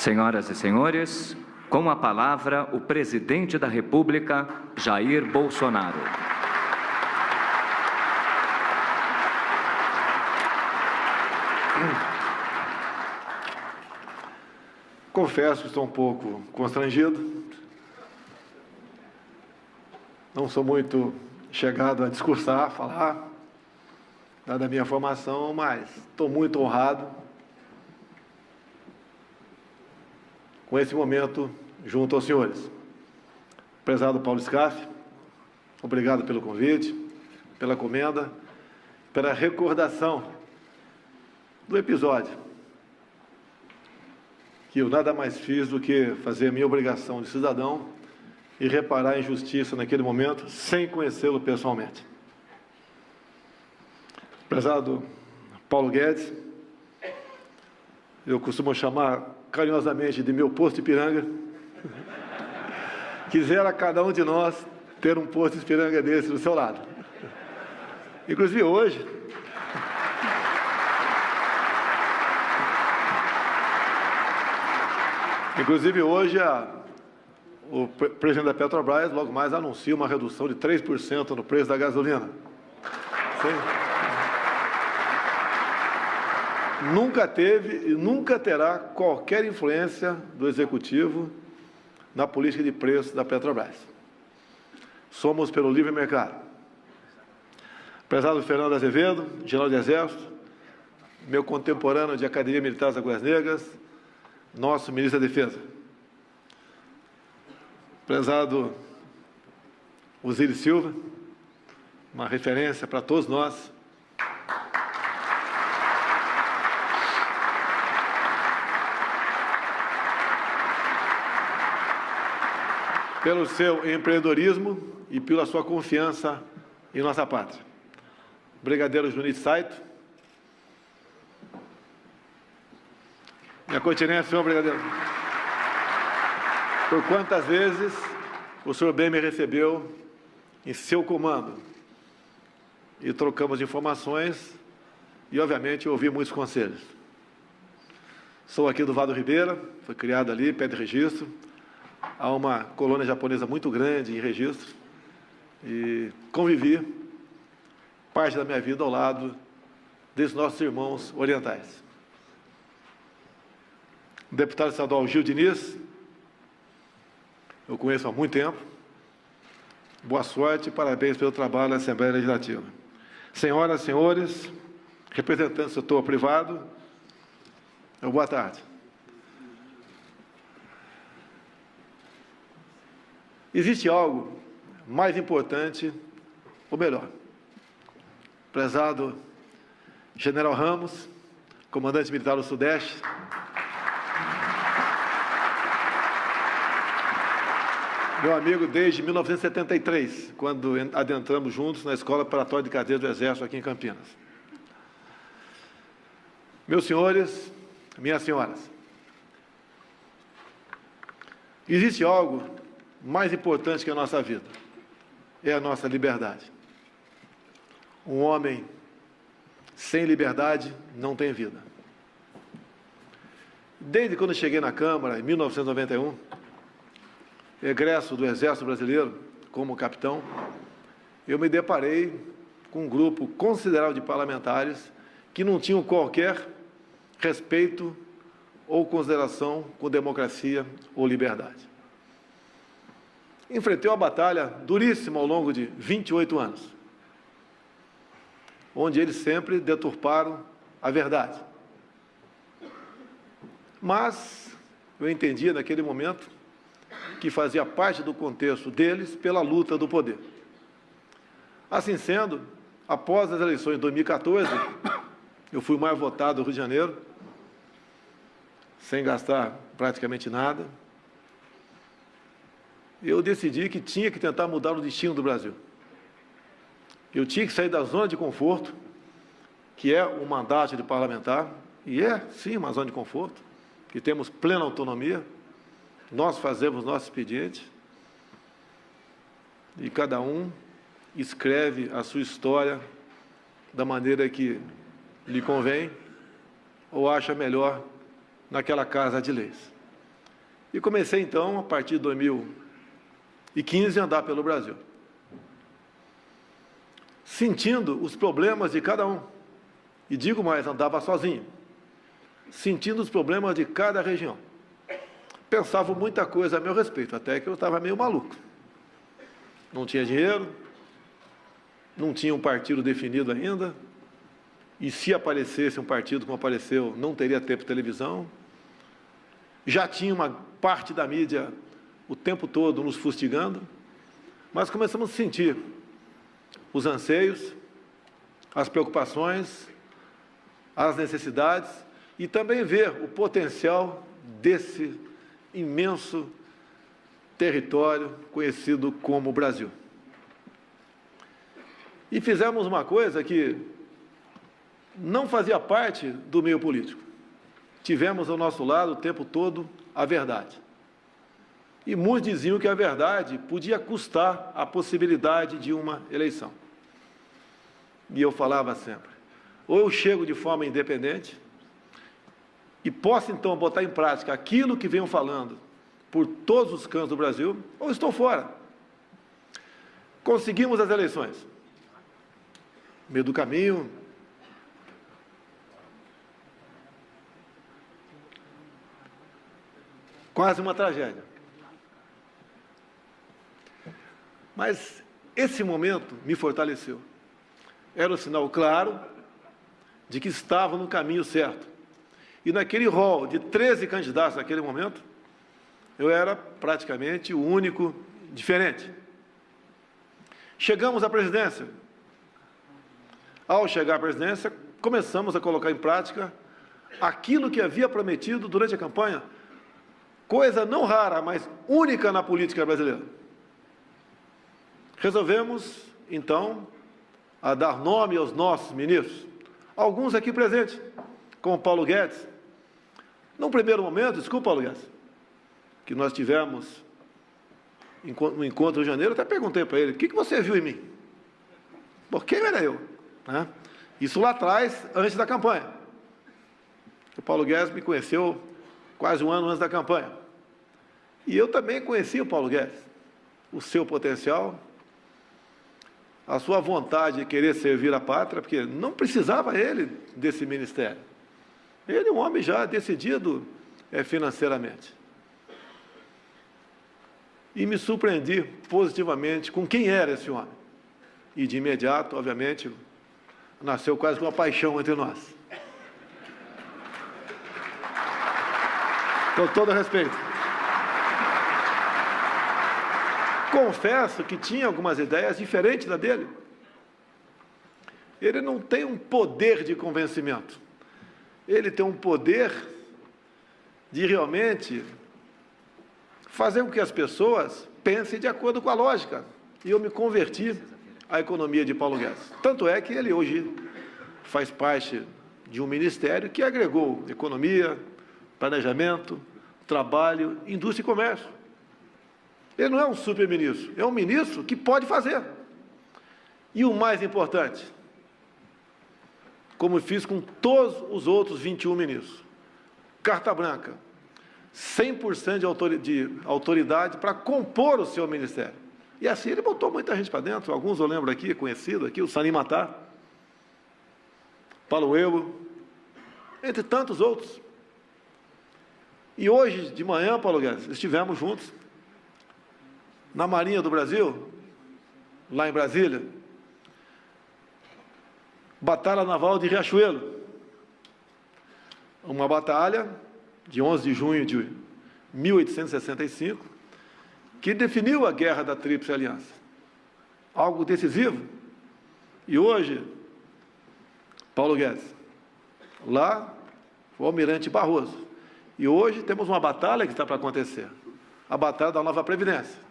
Senhoras e senhores, com a palavra, o presidente da República, Jair Bolsonaro. Confesso que estou um pouco constrangido. Não sou muito chegado a discursar, a falar, dada a minha formação, mas estou muito honrado com esse momento junto aos senhores. Prezado Paulo Scaff, obrigado pelo convite, pela comenda, pela recordação do episódio, que eu nada mais fiz do que fazer a minha obrigação de cidadão e reparar a injustiça naquele momento, sem conhecê-lo pessoalmente. Prezado Paulo Guedes, eu costumo chamar carinhosamente de meu posto Ipiranga. Quisera cada um de nós ter um posto Ipiranga desse do seu lado. Inclusive hoje, o presidente da Petrobras logo mais anuncia uma redução de 3% no preço da gasolina. Sim. Nunca teve e nunca terá qualquer influência do Executivo na política de preço da Petrobras. Somos pelo livre mercado. Prezado Fernando Azevedo, general de Exército, meu contemporâneo de Academia Militar das Águas Negras, nosso ministro da Defesa. Prezado Osiris Silva, uma referência para todos nós. Pelo seu empreendedorismo e pela sua confiança em nossa pátria. Brigadeiro Junito Saito. Minha continência, senhor brigadeiro. Por quantas vezes o senhor bem me recebeu em seu comando e trocamos informações e, obviamente, ouvi muitos conselhos. Sou aqui do Vado Ribeira, foi criado ali, pé de registro. Há uma colônia japonesa muito grande em registro e convivi parte da minha vida ao lado desses nossos irmãos orientais. O deputado estadual Gil Diniz, eu conheço há muito tempo. Boa sorte e parabéns pelo trabalho na Assembleia Legislativa. Senhoras e senhores, representantes do setor privado, boa tarde. Existe algo mais importante, ou melhor, prezado General Ramos, comandante militar do Sudeste, meu amigo desde 1973, quando adentramos juntos na Escola Preparatória de Cadeias do Exército aqui em Campinas. Meus senhores, minhas senhoras, existe algo mais importante que a nossa vida, é a nossa liberdade. Um homem sem liberdade não tem vida. Desde quando cheguei na Câmara, em 1991, egresso do Exército Brasileiro, como capitão, eu me deparei com um grupo considerável de parlamentares que não tinham qualquer respeito ou consideração com democracia ou liberdade. Enfrentei uma batalha duríssima ao longo de 28 anos, onde eles sempre deturparam a verdade. Mas eu entendia naquele momento que fazia parte do contexto deles pela luta do poder. Assim sendo, após as eleições de 2014, eu fui o mais votado do Rio de Janeiro, sem gastar praticamente nada. Eu decidi que tinha que tentar mudar o destino do Brasil. Eu tinha que sair da zona de conforto, que é o mandato de parlamentar, e é, sim, uma zona de conforto, que temos plena autonomia, nós fazemos nosso expediente, e cada um escreve a sua história da maneira que lhe convém, ou acha melhor naquela casa de leis. E comecei, então, a partir de 2015, a andar pelo Brasil, sentindo os problemas de cada um. E digo mais, andava sozinho, sentindo os problemas de cada região. Pensava muita coisa a meu respeito, até que eu estava meio maluco. Não tinha dinheiro, não tinha um partido definido ainda, e se aparecesse um partido como apareceu, não teria tempo de televisão. Já tinha uma parte da mídia o tempo todo nos fustigando, mas começamos a sentir os anseios, as preocupações, as necessidades e também ver o potencial desse imenso território conhecido como Brasil. E fizemos uma coisa que não fazia parte do meio político. Tivemos ao nosso lado o tempo todo a verdade. E muitos diziam que a verdade podia custar a possibilidade de uma eleição. E eu falava sempre, ou eu chego de forma independente e posso, então, botar em prática aquilo que venho falando por todos os cantos do Brasil, ou estou fora. Conseguimos as eleições. No meio do caminho, quase uma tragédia. Mas esse momento me fortaleceu. Era um sinal claro de que estava no caminho certo. E naquele rol de 13 candidatos naquele momento, eu era praticamente o único diferente. Chegamos à presidência. Ao chegar à presidência, começamos a colocar em prática aquilo que havia prometido durante a campanha, coisa não rara, mas única na política brasileira. Resolvemos, então, a dar nome aos nossos ministros, alguns aqui presentes, como Paulo Guedes. Num primeiro momento, desculpa, Paulo Guedes, que nós tivemos no encontro em janeiro, até perguntei para ele, o que você viu em mim? Por quem era eu? Né? Isso lá atrás, antes da campanha. O Paulo Guedes me conheceu quase um ano antes da campanha. E eu também conheci o Paulo Guedes, o seu potencial, a sua vontade de querer servir a pátria, porque não precisava ele desse ministério. Ele é um homem já decidido financeiramente. E me surpreendi positivamente com quem era esse homem. E de imediato, obviamente, nasceu quase uma paixão entre nós. Com todo respeito. Confesso que tinha algumas ideias diferentes da dele. Ele não tem um poder de convencimento. Ele tem um poder de realmente fazer com que as pessoas pensem de acordo com a lógica. E eu me converti à economia de Paulo Guedes. Tanto é que ele hoje faz parte de um ministério que agregou economia, planejamento, trabalho, indústria e comércio. Ele não é um super-ministro, é um ministro que pode fazer. E o mais importante, como fiz com todos os outros 21 ministros, carta branca, 100% de autoridade para compor o seu ministério. E assim ele botou muita gente para dentro, alguns eu lembro aqui, conhecido aqui, o Salim Matar, Paulo Eulo, entre tantos outros. E hoje, de manhã, Paulo Guedes, estivemos juntos na Marinha do Brasil, lá em Brasília, Batalha Naval de Riachuelo, uma batalha de 11 de junho de 1865, que definiu a Guerra da Tríplice Aliança. Algo decisivo. E hoje, Paulo Guedes, lá, o Almirante Barroso. E hoje temos uma batalha que está para acontecer, a Batalha da Nova Previdência.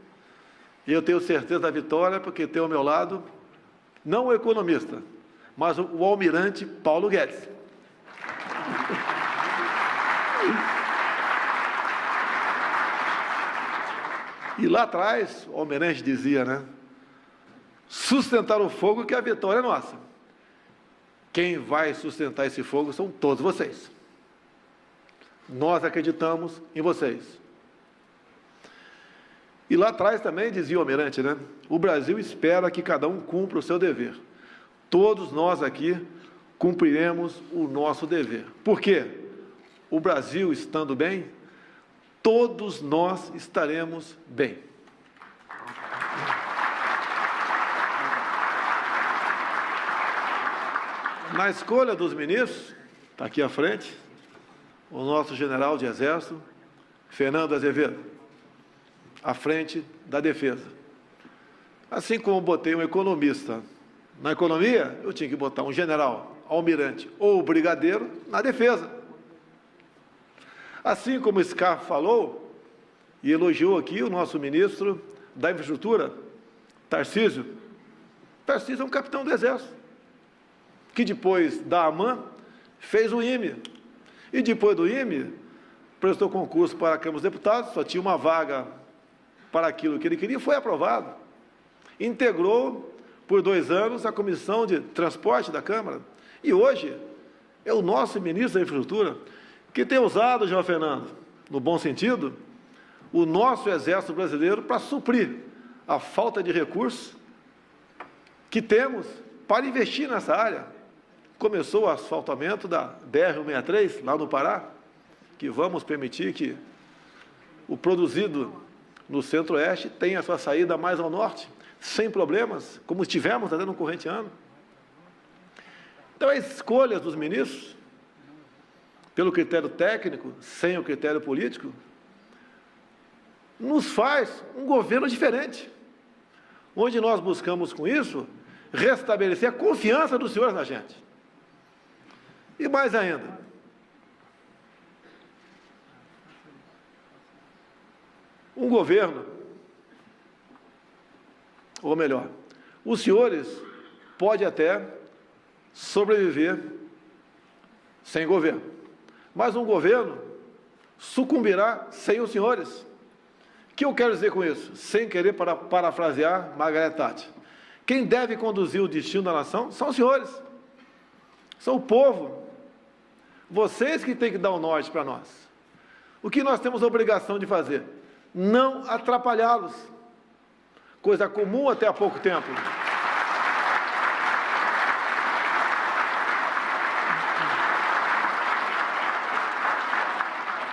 E eu tenho certeza da vitória, porque tem ao meu lado, não o economista, mas o almirante Paulo Guedes. E lá atrás, o almirante dizia, né? Sustentar o fogo que a vitória é nossa. Quem vai sustentar esse fogo são todos vocês. Nós acreditamos em vocês. E lá atrás também dizia o almirante, né? O Brasil espera que cada um cumpra o seu dever. Todos nós aqui cumpriremos o nosso dever. Por quê? O Brasil estando bem, todos nós estaremos bem. Na escolha dos ministros, está aqui à frente, o nosso general de Exército, Fernando Azevedo, à frente da Defesa. Assim como botei um economista na economia, eu tinha que botar um general, almirante ou brigadeiro na Defesa. Assim como o Scarpa falou e elogiou aqui o nosso ministro da Infraestrutura, Tarcísio. Tarcísio é um capitão do Exército, que depois da AMAN fez o IME. E depois do IME, prestou concurso para a Câmara dos Deputados, só tinha uma vaga para aquilo que ele queria, foi aprovado. Integrou por 2 anos a Comissão de Transporte da Câmara. E hoje é o nosso ministro da Infraestrutura que tem usado, João Fernando, no bom sentido, o nosso Exército Brasileiro para suprir a falta de recursos que temos para investir nessa área. Começou o asfaltamento da BR-163, lá no Pará, que vamos permitir que o produzido no Centro-Oeste tenha a sua saída mais ao norte, sem problemas, como tivemos até no corrente ano. Então, as escolhas dos ministros, pelo critério técnico, sem o critério político, nos faz um governo diferente, onde nós buscamos, com isso, restabelecer a confiança dos senhores na gente. E mais ainda, um governo, ou melhor, os senhores podem até sobreviver sem governo, mas um governo sucumbirá sem os senhores. O que eu quero dizer com isso? Sem querer parafrasear Margaret Thatcher. Quem deve conduzir o destino da nação são os senhores, são o povo. Vocês que têm que dar o norte para nós. O que nós temos a obrigação de fazer? Não atrapalhá-los. Coisa comum até há pouco tempo.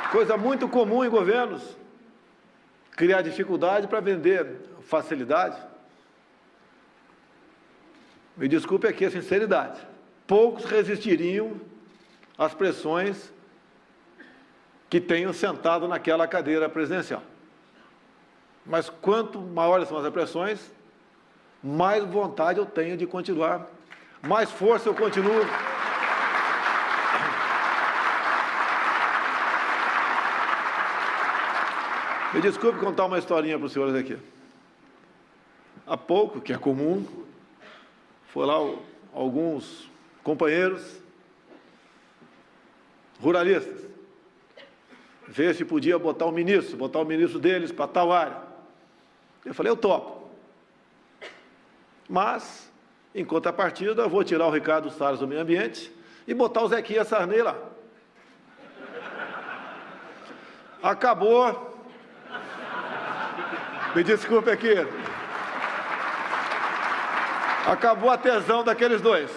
Coisa muito comum em governos. Criar dificuldade para vender facilidade. Me desculpe aqui a sinceridade. Poucos resistiriam às pressões que tenham sentado naquela cadeira presidencial. Mas quanto maiores são as pressões, mais vontade eu tenho de continuar, mais força eu continuo. Me desculpe contar uma historinha para os senhores aqui. Há pouco, que é comum, foi lá alguns companheiros ruralistas, ver se podia botar o ministro deles para tal área. Eu falei, eu topo. Mas, em contrapartida, eu vou tirar o Ricardo Salles do meio ambiente e botar o Zequinha Sarney lá. Acabou. Me desculpe aqui. Acabou a tesão daqueles dois.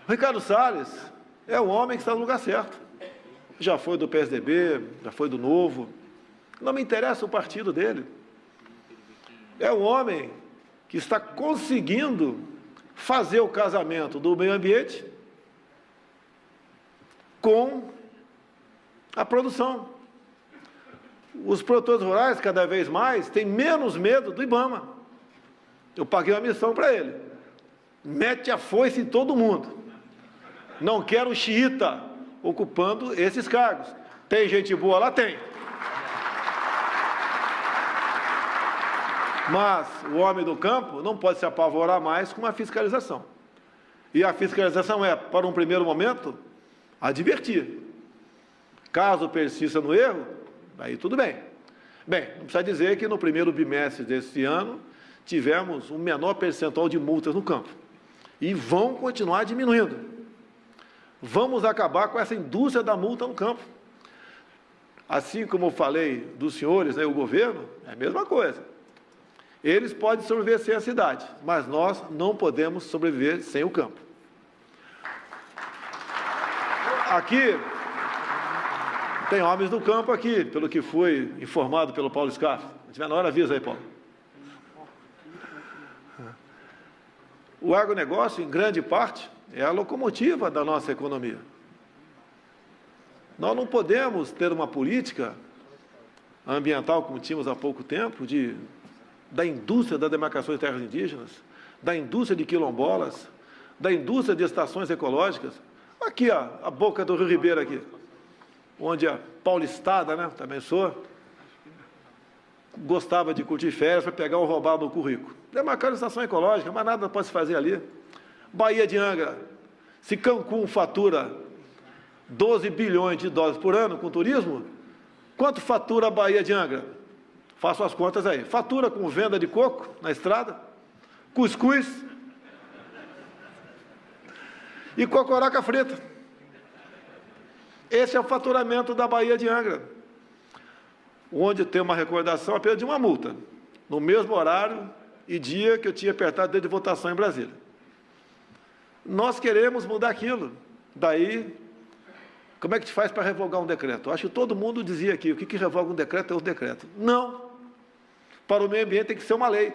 O Ricardo Salles é o homem que está no lugar certo. Já foi do PSDB, já foi do Novo. Não me interessa o partido dele. É o homem que está conseguindo fazer o casamento do meio ambiente com a produção. Os produtores rurais, cada vez mais, têm menos medo do IBAMA. Eu paguei uma missão para ele. Mete a foice em todo mundo. Não quero xiita ocupando esses cargos. Tem gente boa lá? Tem. Mas o homem do campo não pode se apavorar mais com uma fiscalização. E a fiscalização é, para um primeiro momento, advertir. Caso persista no erro, aí tudo bem. Bem, não precisa dizer que no primeiro bimestre desse ano tivemos um menor percentual de multas no campo. E vão continuar diminuindo. Vamos acabar com essa indústria da multa no campo. Assim como eu falei dos senhores, né, o governo, é a mesma coisa. Eles podem sobreviver sem a cidade, mas nós não podemos sobreviver sem o campo. Aqui, tem homens do campo aqui, pelo que fui informado pelo Paulo Scaff. Se tiver na hora, avisa aí, Paulo. O agronegócio, em grande parte, é a locomotiva da nossa economia. Nós não podemos ter uma política ambiental, como tínhamos há pouco tempo, da indústria da demarcação de terras indígenas, da indústria de quilombolas, da indústria de estações ecológicas. Aqui, ó, a boca do Rio Ribeiro aqui, onde a paulistada, né, também sou, gostava de curtir férias para pegar o roubado no currículo. Demarcar a estação ecológica, mas nada pode se fazer ali. Baía de Angra, se Cancún fatura 12 bilhões de dólares por ano com turismo, quanto fatura a Baía de Angra? Faço as contas aí. Fatura com venda de coco na estrada, cuscuz e cocoroca frita. Esse é o faturamento da Baía de Angra, onde tem uma recordação apenas de uma multa, no mesmo horário e dia que eu tinha apertado desde votação em Brasília. Nós queremos mudar aquilo. Daí, como é que te faz para revogar um decreto? Eu acho que todo mundo dizia aqui, o que revoga um decreto é outro decreto. Não. Para o meio ambiente tem que ser uma lei.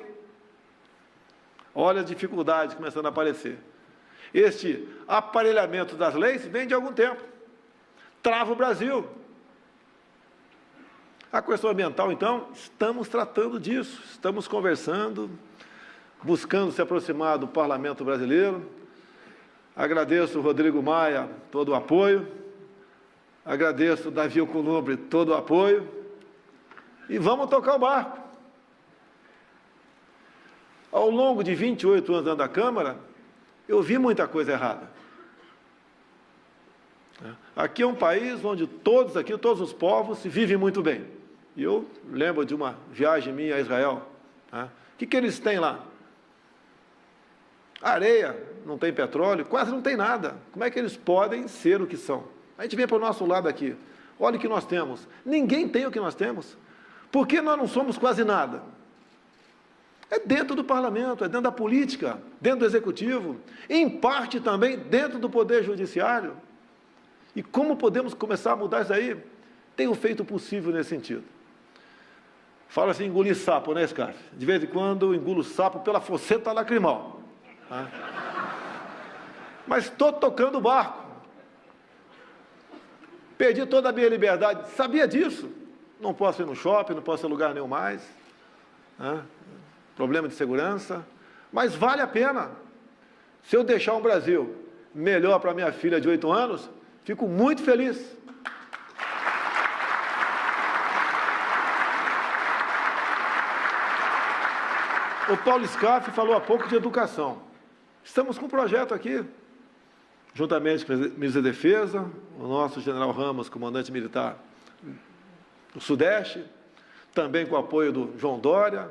Olha as dificuldades começando a aparecer. Este aparelhamento das leis vem de algum tempo. Trava o Brasil. A questão ambiental, então, estamos tratando disso. Estamos conversando, buscando se aproximar do Parlamento brasileiro. Agradeço ao Rodrigo Maia todo o apoio. Agradeço ao Davi Alcolumbre todo o apoio. E vamos tocar o barco. Ao longo de 28 anos dentro da Câmara, eu vi muita coisa errada. Aqui é um país onde todos os povos se vivem muito bem. E eu lembro de uma viagem minha a Israel. O que eles têm lá? Areia, não tem petróleo, quase não tem nada. Como é que eles podem ser o que são? A gente vem para o nosso lado aqui. Olha o que nós temos. Ninguém tem o que nós temos. Por que nós não somos quase nada? É dentro do parlamento, é dentro da política, dentro do executivo, em parte também dentro do poder judiciário. E como podemos começar a mudar isso aí? Tenho feito o possível nesse sentido. Fala assim, engolir sapo, né, Scaff? De vez em quando eu engulo sapo pela fosseta lacrimal. Mas estou tocando o barco. Perdi toda a minha liberdade. Sabia disso? Não posso ir no shopping, não posso ir em lugar nenhum mais. Problema de segurança. Mas vale a pena. Se eu deixar um Brasil melhor para minha filha de 8 anos, fico muito feliz. O Paulo Scaff falou há pouco de educação. Estamos com um projeto aqui, juntamente com o ministro da Defesa, o nosso general Ramos, comandante militar do Sudeste, também com o apoio do João Dória,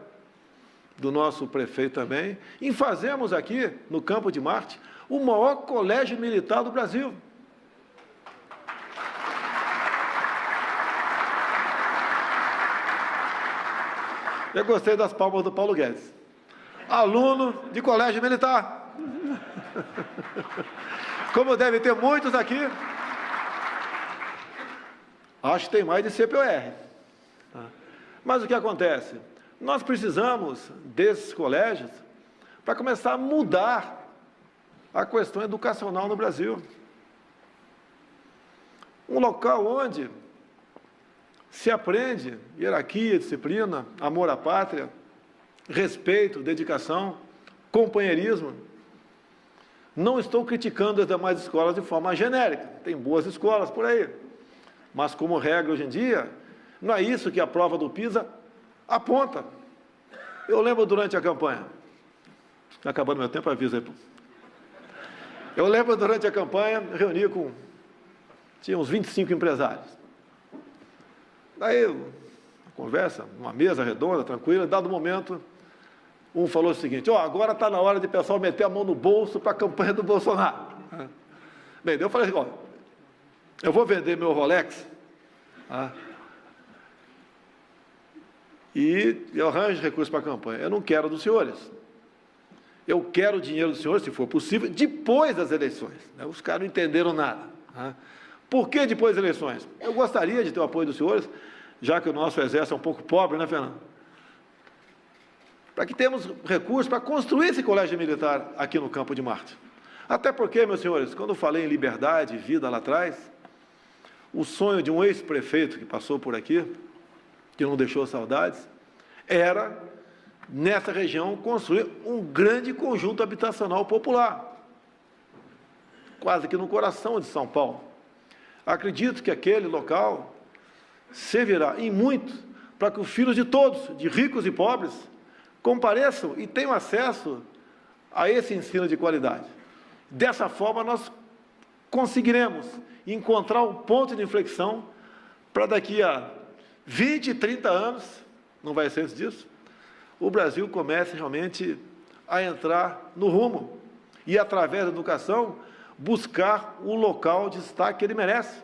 do nosso prefeito também, e fazemos aqui, no Campo de Marte, o maior colégio militar do Brasil. Eu gostei das palmas do Paulo Guedes. Aluno de colégio militar. Como deve ter muitos aqui, acho que tem mais de CPOR. Mas o que acontece? Nós precisamos desses colégios para começar a mudar a questão educacional no Brasil. Um local onde se aprende hierarquia, disciplina, amor à pátria, respeito, dedicação, companheirismo. Não estou criticando as demais escolas de forma genérica, tem boas escolas por aí, mas como regra hoje em dia, não é isso que a prova do PISA aponta. Eu lembro durante a campanha, está acabando meu tempo, avisa aí. Eu lembro durante a campanha, reuni tinha uns 25 empresários. Daí, conversa, uma mesa redonda, tranquila, dado momento, um falou o seguinte, agora está na hora de o pessoal meter a mão no bolso para a campanha do Bolsonaro. Bem, eu falei assim, eu vou vender meu Rolex e eu arranjo recursos para a campanha. Eu não quero dos senhores. Eu quero o dinheiro dos senhores, se for possível, depois das eleições. Os caras não entenderam nada. Por que depois das eleições? Eu gostaria de ter o apoio dos senhores, já que o nosso exército é um pouco pobre, né, Fernando? Para que temos recursos para construir esse colégio militar aqui no Campo de Marte. Até porque, meus senhores, quando eu falei em liberdade e vida lá atrás, o sonho de um ex-prefeito que passou por aqui, que não deixou saudades, era, nessa região, construir um grande conjunto habitacional popular, quase que no coração de São Paulo. Acredito que aquele local servirá, em muito, para que os filhos de todos, de ricos e pobres, compareçam e tenham acesso a esse ensino de qualidade. Dessa forma, nós conseguiremos encontrar um ponto de inflexão para daqui a 20, 30 anos, não vai ser antes disso, o Brasil comece realmente a entrar no rumo e, através da educação, buscar o local de destaque que ele merece.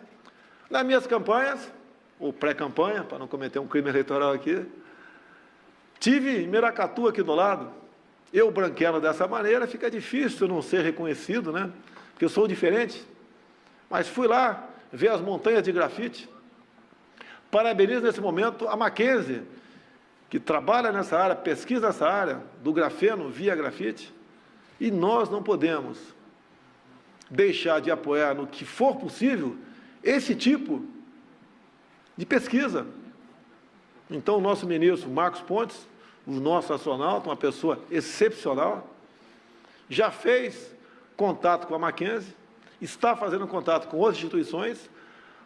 Nas minhas campanhas, ou pré-campanha, para não cometer um crime eleitoral aqui, tive Miracatu aqui do lado. Eu branquelo dessa maneira, fica difícil não ser reconhecido, né? Porque eu sou diferente. Mas fui lá ver as montanhas de grafite. Parabenizo nesse momento a Mackenzie, que trabalha nessa área, pesquisa nessa área, do grafeno via grafite. E nós não podemos deixar de apoiar, no que for possível, esse tipo de pesquisa. Então, o nosso ministro Marcos Pontes, o nosso astronauta, uma pessoa excepcional, já fez contato com a Mackenzie, está fazendo contato com outras instituições,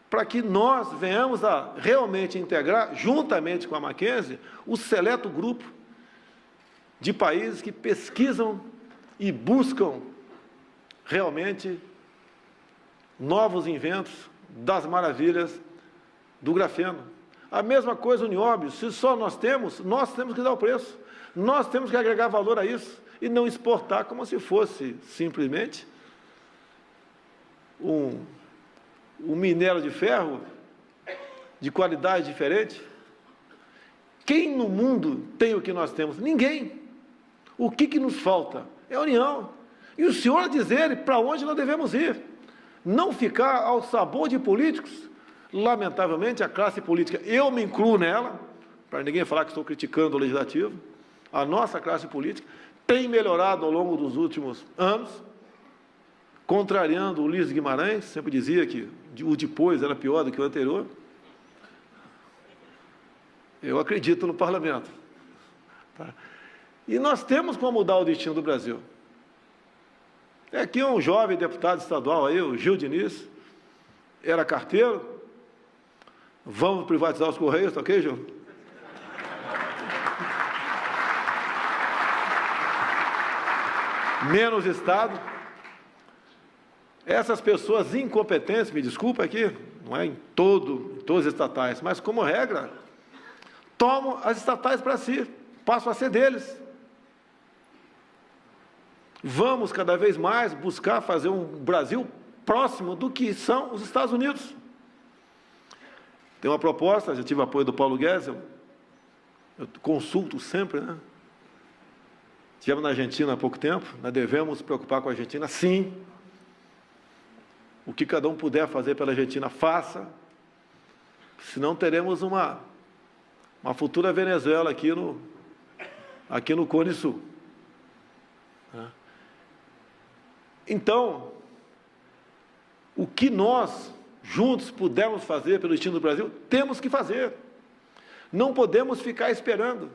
para que nós venhamos a realmente integrar, juntamente com a Mackenzie, o seleto grupo de países que pesquisam e buscam realmente novos inventos das maravilhas do grafeno. A mesma coisa o nióbio, se só nós temos que dar o preço. Nós temos que agregar valor a isso e não exportar como se fosse simplesmente um minério de ferro de qualidade diferente. Quem no mundo tem o que nós temos? Ninguém. O que nos falta? É a união. E o senhor dizer para onde nós devemos ir. Não ficar ao sabor de políticos. Lamentavelmente, a classe política, eu me incluo nela, para ninguém falar que estou criticando o Legislativo, a nossa classe política tem melhorado ao longo dos últimos anos, contrariando o Ulisses Guimarães, sempre dizia que o depois era pior do que o anterior. Eu acredito no parlamento. Tá? E nós temos como mudar o destino do Brasil. Aqui um jovem deputado estadual, aí, o Gil Diniz, era carteiro. Vamos privatizar os Correios, tá ok, Gil? Menos Estado. Essas pessoas incompetentes, me desculpa aqui, não é em todos os estatais, mas como regra, tomam as estatais para si, passam a ser deles. Vamos cada vez mais buscar fazer um Brasil próximo do que são os Estados Unidos. Tem uma proposta, já tive apoio do Paulo Guedes, eu consulto sempre, né? Estivemos na Argentina há pouco tempo, nós devemos nos preocupar com a Argentina, sim. O que cada um puder fazer pela Argentina, faça. Senão teremos uma futura Venezuela aqui no Cone Sul. Então, o que nós juntos pudermos fazer pelo destino do Brasil, temos que fazer. Não podemos ficar esperando.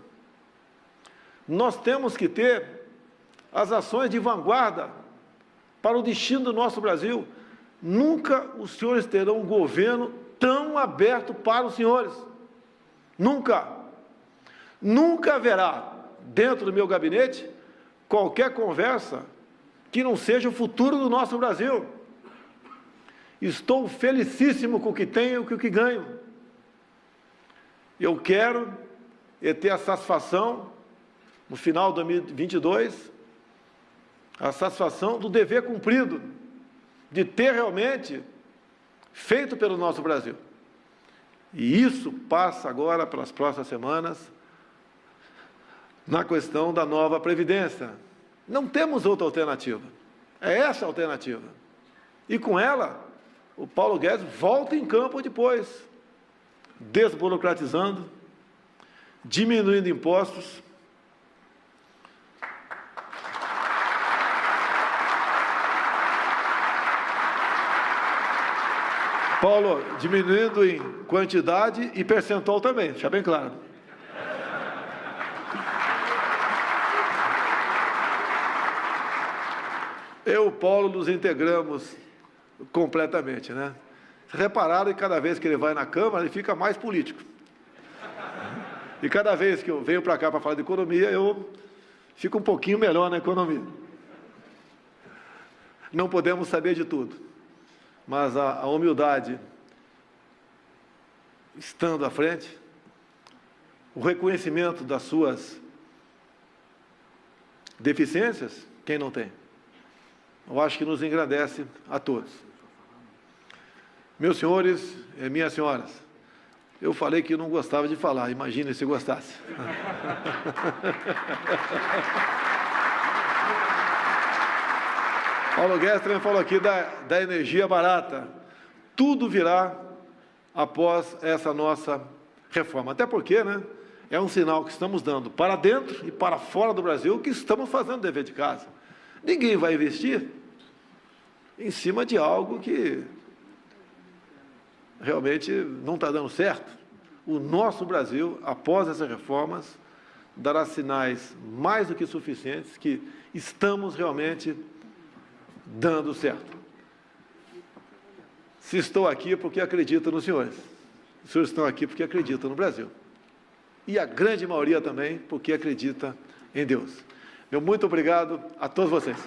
Nós temos que ter as ações de vanguarda para o destino do nosso Brasil. Nunca os senhores terão um governo tão aberto para os senhores. Nunca. Nunca haverá, dentro do meu gabinete, qualquer conversa que não seja o futuro do nosso Brasil. Estou felicíssimo com o que tenho e com o que ganho. Eu quero ter a satisfação, no final de 2022, a satisfação do dever cumprido, de ter realmente feito pelo nosso Brasil. E isso passa agora, pelas próximas semanas, na questão da nova Previdência. Não temos outra alternativa. É essa a alternativa. E com ela, o Paulo Guedes volta em campo depois, desburocratizando, diminuindo impostos, Paulo, diminuindo em quantidade e percentual também, deixa bem claro. Eu e o Paulo nos integramos completamente, né? Repararam que cada vez que ele vai na Câmara, ele fica mais político. E cada vez que eu venho para cá para falar de economia, eu fico um pouquinho melhor na economia. Não podemos saber de tudo, mas a humildade estando à frente, o reconhecimento das suas deficiências, quem não tem? Eu acho que nos engrandece a todos. Meus senhores e minhas senhoras, eu falei que eu não gostava de falar, imagine se gostasse. Paulo Guedes também falou aqui da energia barata. Tudo virá após essa nossa reforma. Até porque, né, é um sinal que estamos dando para dentro e para fora do Brasil que estamos fazendo dever de casa. Ninguém vai investir em cima de algo que realmente não está dando certo. O nosso Brasil, após essas reformas, dará sinais mais do que suficientes que estamos realmente dando certo. Se estou aqui é porque acredito nos senhores. Os senhores estão aqui porque acreditam no Brasil. E a grande maioria também porque acredita em Deus. Meu muito obrigado a todos vocês.